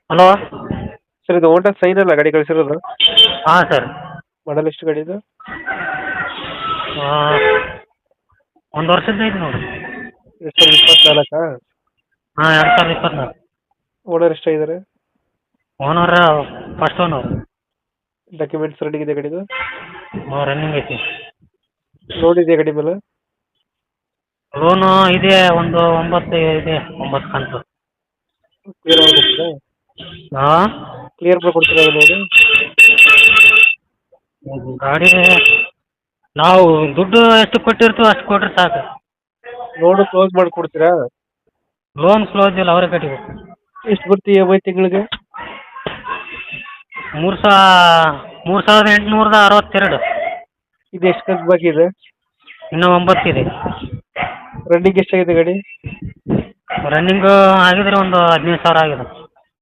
Hello. Sir ಇದು Honda Shine ಅಲ್ಲ ಗಾಡಿ ಕಳಿಸಿರೋದು? ಹಾಂ ಸರ್. ಮಾಡಲ್ ಎಷ್ಟು ಗಾಡಿ ಇದು? ಒಂದು ವರ್ಷದ ಐತಿ ನೋಡಿರಿ. 2024? ಹಾಂ 2024. ಓನರ್ ಎಷ್ಟಾಗಿದ್ದಾರೆ? Owner first owner. Documents running ಇದೆ ಗಾಡಿದು? ರನ್ನಿಂಗ್ ಐತಿ. ಲೋನ್ ಇದೆಯಾ ಗಾಡಿ ಮೇಲೆ? ಲೋನು ಇದೆ, ಒಂದು 9 ಇದೆ, 9 ಕಂತು. ಕ್ಲಿಯರ್ ಮಾಡ್ಕೊಡ್ತೀರಾ? ಹಾಂ. ಕ್ಲಿಯರ್ ಮಾಡ್ಕೊಡ್ತೀರಾ ಲೋನು? ಗಾಡಿ ನಾವು ದುಡ್ಡು ಎಷ್ಟು ಕೊಟ್ಟಿರ್ತೀವಿ ಅಷ್ಟು ಕೊಟ್ರೆ ಸಾಕು. ಲೋನು ಕ್ಲೋಸ್ ಮಾಡಿಕೊಡ್ತೀರಾ? ಲೋನ್ ಕ್ಲೋಸ್ ಇಲ್ಲ, ಅವರೇ ಕಟ್ಟಬೇಕು. ಎಷ್ಟು ಬರ್ತೀವಿ EMI ತಿಂಗಳಿಗೆ? 3,862. ಇದು ಎಷ್ಟು ಕಂತು ಬಾಕಿ ಇದೆ? ಇನ್ನೂ 9 ಇದೆ. ರನ್ನಿಂಗ್ ಎಷ್ಟಾಗಿದೆ ಗಾಡಿ? ರನ್ನಿಂಗು ಆಗಿದ್ರೆ ಒಂದು 15,000 ಆಗಿದೆ.